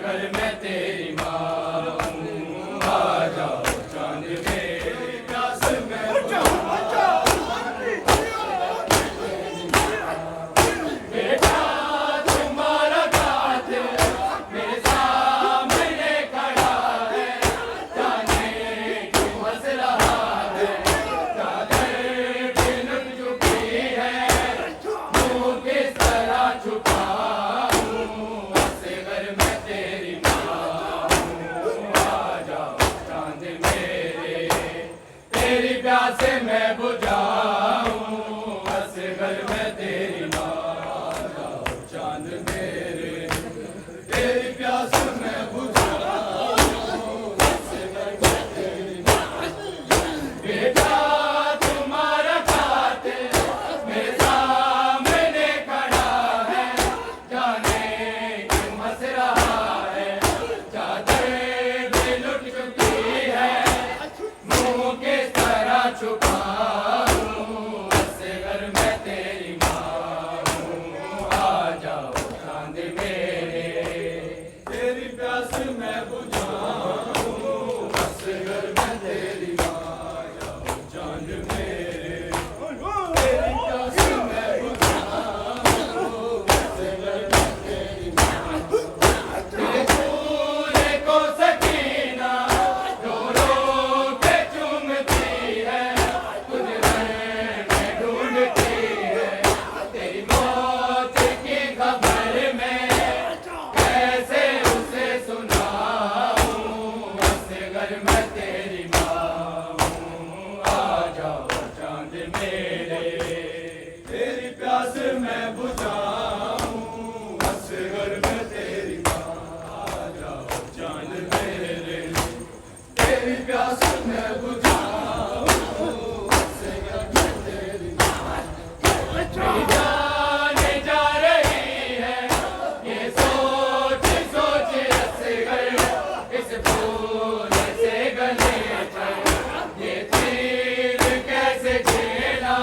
घर मैं तेरी माँ हूँ, आ जाओ चांद मेरी प्यास में बुझाऊं। बेटा तुम्हारा कातिल मेरे सामने खड़ा है, जाने क्यों हंस रहा है, चादर बिन चुकी है, मुँह किस तरह छुपाऊं, ऐसे घर में तेरी माँ हूँ, आ जाओ चांद मेरे, तेरी प्यास मैं बुझाऊं, ऐसे घर में तेरी माँ, आ जाओ चांद मेरे, तेरी प्यास मैं बुझाऊं, ऐसे घर में तेरी माँ। बेटा तुम्हारा कातिल मेरे सामने खड़ा है, जाने क्यों हंस रहा है, चादर भी लुट चुकी है, मुँह किस तरह छुपाऊं, ऐसे घर में तेरी माँ हूँ, आ जाओ चांद मेरे, तेरी प्यास मैं बुझाऊं, ऐसे घर में तेरी माँ, आ जाओ चांद मेरे, तेरी प्यास मैं बुझाऊं, ऐसे घर में तेरी माँ। तेरे दूल्हे को सकीना रो रो के चूमती है, तुझे घर में ढूंढती है, तेरी मौत की खबर में कैसे उसे सुनाऊं, ऐसे घर में तेरी माँ हूँ, आ जाओ चांद मेरे, तेरी प्यास मैं बुझाऊं, ऐसे घर में तेरी माँ, आ जाओ चांद मेरे, तेरी प्यास मैं बुझाऊं, ऐसे घर में तेरी माँ। मेरी जाने जा रही है, ये सोच सोच असगर, इस फूल से गले पर ये तीर कैसे झेला,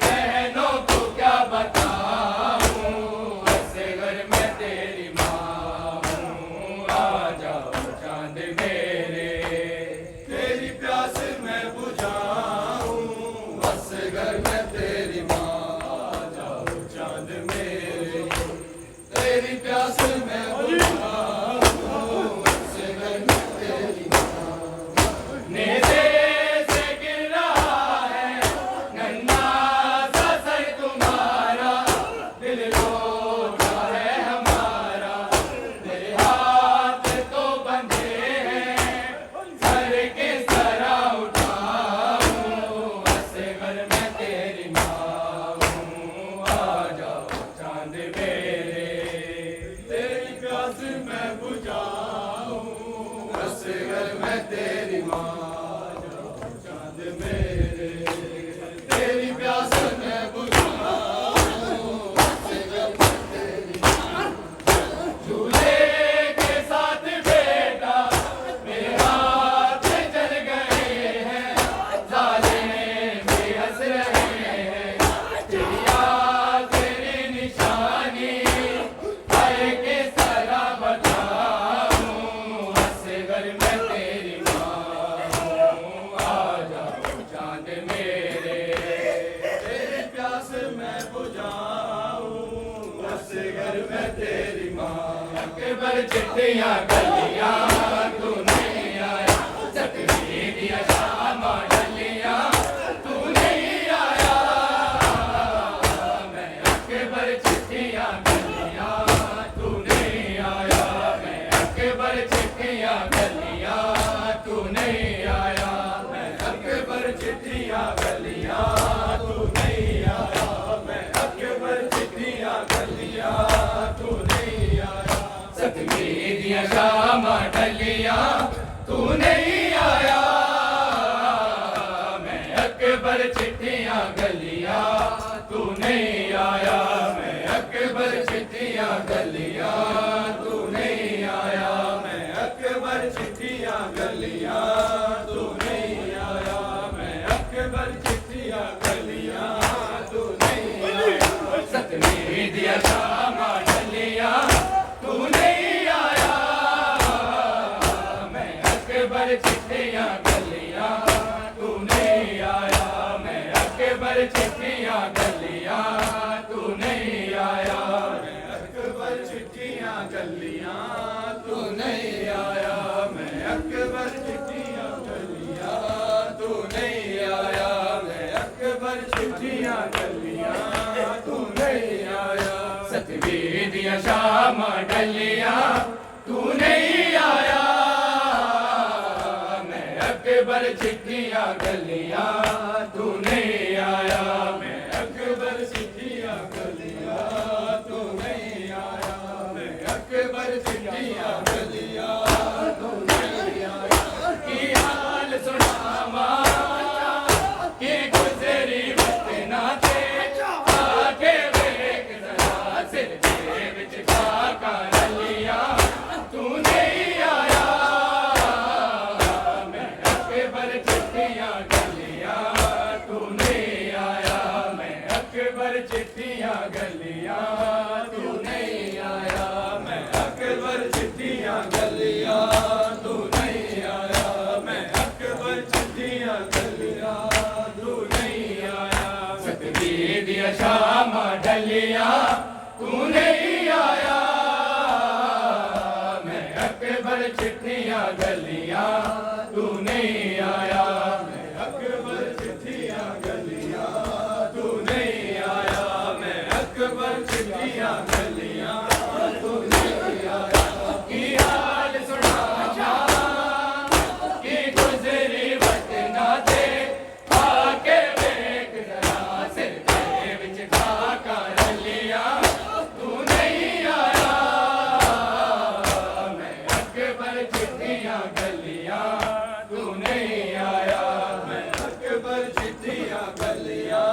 बहनों को क्या बताऊं, ऐसे घर में तेरी माँ हूँ, आ जाओ चांद मेरे, तेरी प्यास मैं बुझाऊं, ऐसे घर में तेरी माँ, आ जाओ चांद मेरे, तेरी प्यास मैं बुझाऊं, ऐसे घर में तेरी माँ। नेज़े से गिर रहा है नन्हा सा सर तुम्हारा, दिल रोता है हमारा, मेरे हाथ तो बंधे हैं, सर किस तरह उठाऊं, ऐसे घर में तेरी माँ हूँ, आ जाओ चांद मेरे, तेरी प्यास मैं बुझाऊं, ऐसे घर में तेरी माँ, आ जाओ चांद मेरे, तेरी प्यास मैं बुझाऊं, ऐसे घर में तेरी माँ। झूले के साथ बेटा मेरे हाथ जल गए हैं, जालिम भी हंस रहे हैं, तेरी आखिरी निशानी है किस तरह बताऊं, ऐसे घर में तेरी माँ हूँ, आ जाओ चांद मेरे, तेरी प्यास मैं बुझाऊं, ऐसे घर में तेरी माँ। अकबर चिट्ठियाँ गलियाँ तू नहीं आया, सकरी दिया शामा डलियाँ तू नहीं आया, मैं अकबर चिट्ठियाँ गलियाँ तू नहीं आया, मैं अकबर चिट्ठियाँ गलियाँ तू नहीं आया, मैं अकबर चिट्ठियाँ गलियाँ तू नहीं आया, मैं अकबर चिट्ठियाँ गलियाँ तू नहीं आया, सकरी दिया शामा डलियाँ तू नहीं आया, मैं अकबर चिट्ठियाँ गलियाँ तू नहीं आया, मैं अकबर चिट्ठियाँ गलियाँ तू नहीं आया, मैं अकबर चिट्ठियाँ गलियाँ तू नहीं आया, मैं अकबर चिट्ठियाँ गलियाँ तू नहीं आया, सतमी दिया शामा डलियाँ तू नहीं आया। शाम डलिया तू नहीं आया, मैं अकबर चिट्ठियां गलियां तू नहीं आया, मैं अकबर चिट्ठियां गलियां तू नहीं आया, मैं अकबर चिट्ठियां गलियां तू नहीं आया। की हाल सुनावा कि गुजरी वक्त ना थे, आके वेख जरा सिर के विच खाका रलिया तू नहीं आया, मैं अकबर चिट्ठियां गलियां तू नहीं आया, मैं अकबर चिट्ठियां गलियां तू नहीं आया, मैं अकबर चिट्ठियां गलियां तू नहीं आया, मैं अकबर चिट्ठियां गलियां तू नहीं आया। सतवी दिया शाम ढलिया तू नहीं आया, मैं अकबर चिट्ठियां गलियां तू नहीं आया, मैं अकबर चिट्ठियां गलियां तू नहीं आया, मैं अकबर चिट्ठियां गलियां तू नहीं आया। की हाल सुनावा कि गुजरी वक्त ना थे, आके वेख जरा सिर के विच खाका रलिया तू नहीं आया, मैं अकबर चिट्ठियां गलियां तू नहीं आया, मैं अकबर चिट्ठियां गलियां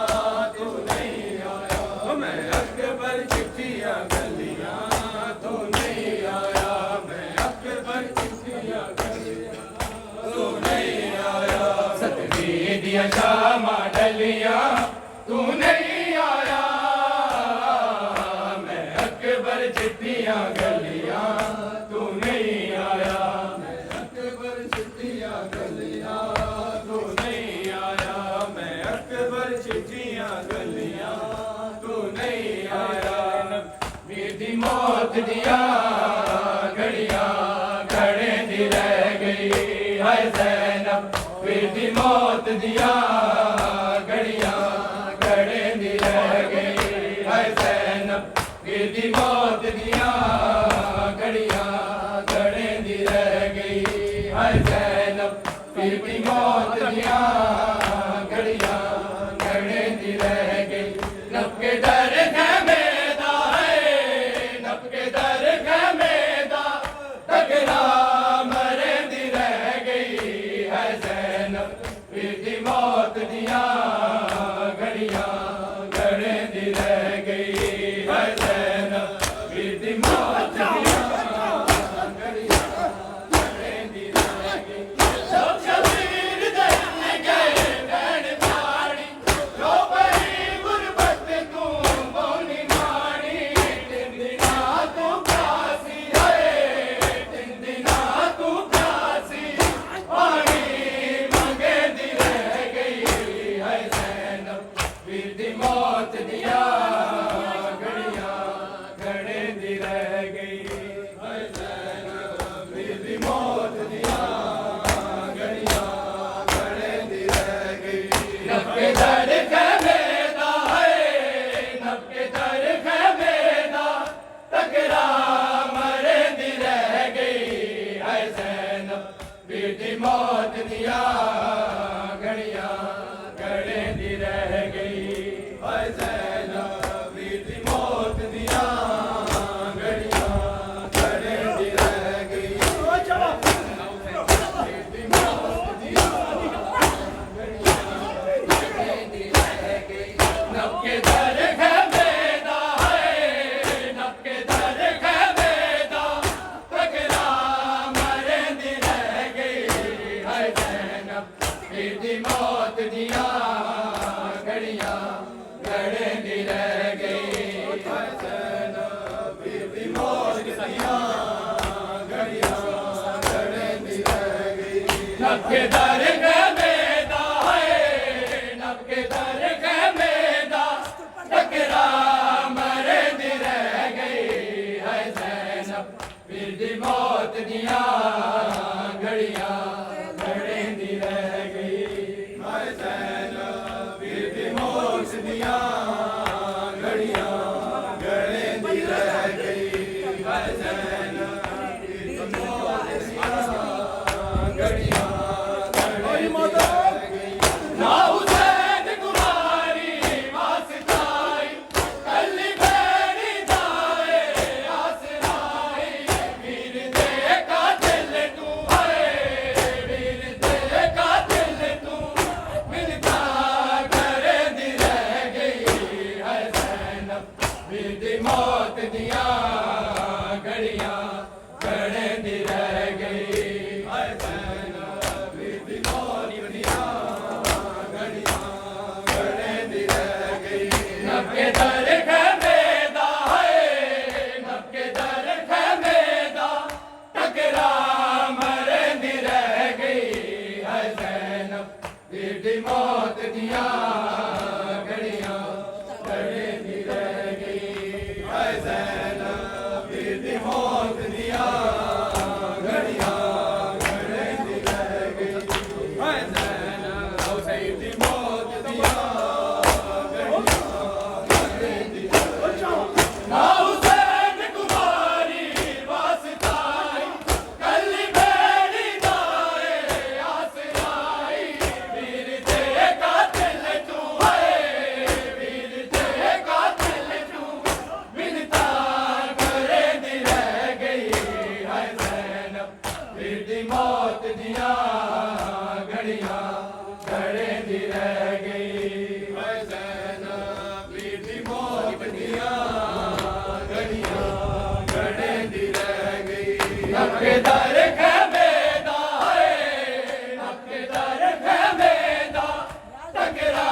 तू नहीं आया, मैं अकबर चिट्ठियां गलियां तू नहीं आया, मैं अकबर चिट्ठियां गलियां तू नहीं आया। सतवी दिया शाम डलिया तू नहीं आया, मैं अकबर चिट्ठियां गलियां तू नहीं आया, मैं अकबर चिट्ठियां गलियां तू नहीं आया, मैं अकबर चिट्ठियां गलियां तू नहीं आया। वीर दी मौत दिया घड़ियां घड़े दी रह गई है ज़ैनब, वीर दी मौत दिया घड़ियां घड़े दी रह गई है ज़ैनब, वीर दी मौत दिया घड़ियां घड़े दी रह गई है ज़ैनब, वीर दी मौत दिया घड़ियां घड़े दी रह गई। नब के दर खैमेदा है, नब के दर खैमेदा तगड़ा मरे दी रह गई है ज़ैनब, वीर दी मौत दिया घड़ियां घड़े दी रह गई है ज़ैनब, वीर दी मौत दिया घड़ियां घड़े दी रह गई। सब शबीर दे गए नैन पानी, लो बड़ी गुरबत तू बोनी मानी, तिन दिना तू प्यासी है, तिन दिना तू प्यासी, पानी मंगे दी रह गई है ज़ैनब, वीर दी मौत दिया घड़ियां घड़े दी रह गई है ज़ैनब, वीर दी मौत दिया घड़ियां घड़े दी रह गई। नब के दर खैमेदा है, नब के दर खैमेदा तगड़ा मरे दी रह गई है ज़ैनब, वीर दी मौत दिया घड़ियां घड़े दी रह गई है ज़ैनब, वीर दी मौत दिया घड़ियां घड़े दी रह गई, वीर दी मौत दिया घड़ियां घड़े दी रह गई। नब के दर खैमेदा है, नब के दर खैमेदा तगड़ा मरे दी रह गई है ज़ैनब, वीर दी मौत दिया घड़ियां घड़े दी रह गई है ज़ैनब, वीर दी मौत दिया घड़ियां घड़े दी रह गई। नब के दर खैमेदा है, नब के दर खैमेदा तगड़ा मरे दी रह गई है ज़ैनब, वीर दी मौत दिया घड़ियां घड़े दी रह गई है ज़ैनब, वीर दी मौत दिया घड़ियां घड़े दी रह गई है घड़े दी रह गई हाय ज़ैनब वीर दी मौत दियां घड़ियां घड़े दी रह गई नबके दर खैमे दा है नबके दर खैमे दा टकरा मरे दी रह गई हाय ज़ैनब वीर दी मौत दियां घड़ियां घड़े दी रह गई हाय ज़ैनब वीर दी मौत दियां घड़ियां घड़े दी रह गई हाय ज़ैनब हुसैन दी मौत दियां ना हुसैन कुमारी वास्ताई कली बेड़ी दाए आसराई वीर ते कातिल तू है वीर ते कातिल तू मिन्नता करे दी रह गई हाय ज़ैनब वीर दी मौत दियां घड़ियां घड़े दी रह गई हाय ज़ैनब वीर दी मौत दियां घड़ियां घड़े दी रह गई नबके दर खैमे दा है नबके दर खैमे दा टकरा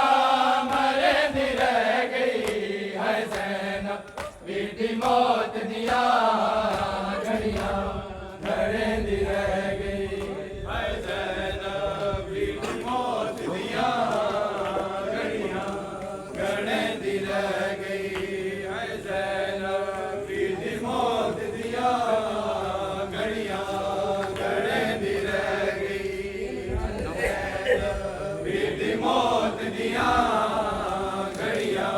मरे दी रह गई हाय ज़ैनब वीर दी मौत दियां घड़ियां घड़े दी रह गई हाय ज़ैनब वीर दी मौत दियां घड़ियां घड़े दी रह गई हाय ज़ैनब वीर दी मौत दियां घड़ियां घड़े दी रह गई वीर दी मौत दियां घड़ियां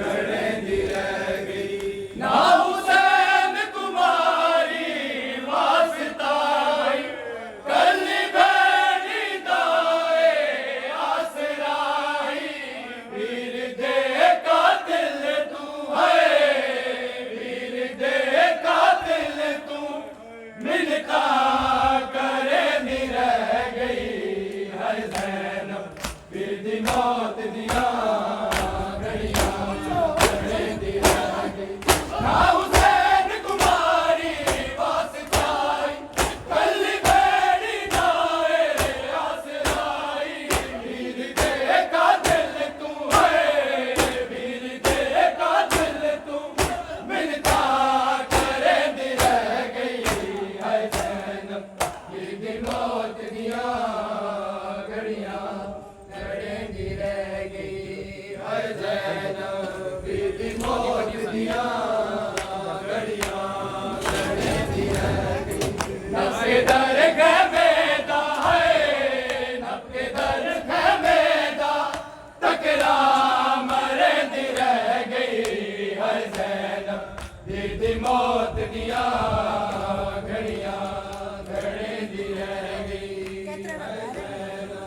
घड़े दी रह गई ना हुसैन कुमारी वास्ताई कली बेड़ी दाए आसराई वीर दे कातिल तू है वीर दे कातिल तू मिन्नता करे दी रह गई हाय ज़ैनब वीर दी मौत दियां घड़ियां घड़े दी रह गई ना हुसैन कुमारी वास्ताई कली बेड़ी दाए आसराई वीर दे कातिल तू है वीर दे कातिल तू मिन्नता करे दी रह गई हाय ज़ैनब वीर दी मौत दियां घड़ियां घड़े दी रह गई हाय ज़ैनब वीर दी मौत दियां घड़ियां घड़े दी रह गई नबके दर खैमे दा है नबके दर खैमे दा टकरा मरे दी रह गई हाय ज़ैनब वीर दी मौत दियां घड़ियां घड़े दी रह गई हाय ज़ैनब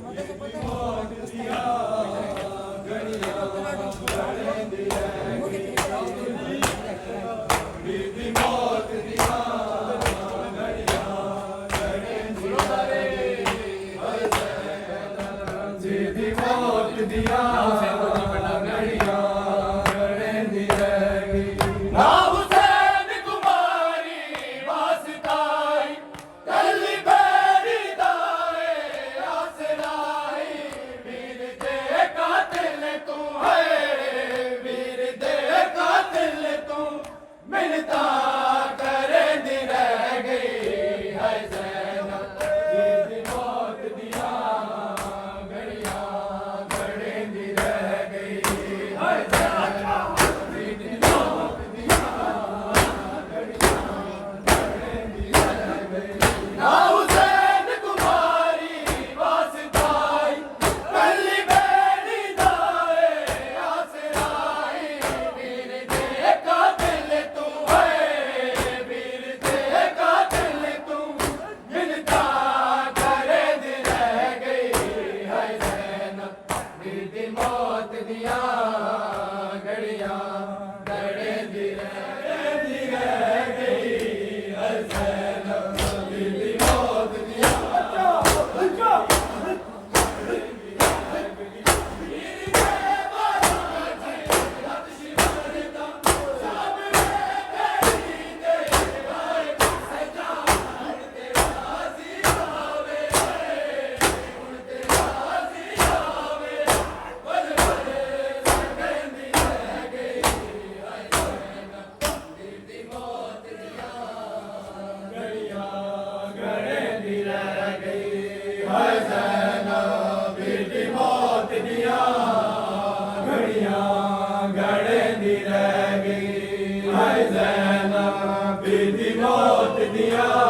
वीर दी मौत दियां घड़ियां घड़े दी रह गई वीर दी मौत दियां घड़ियां या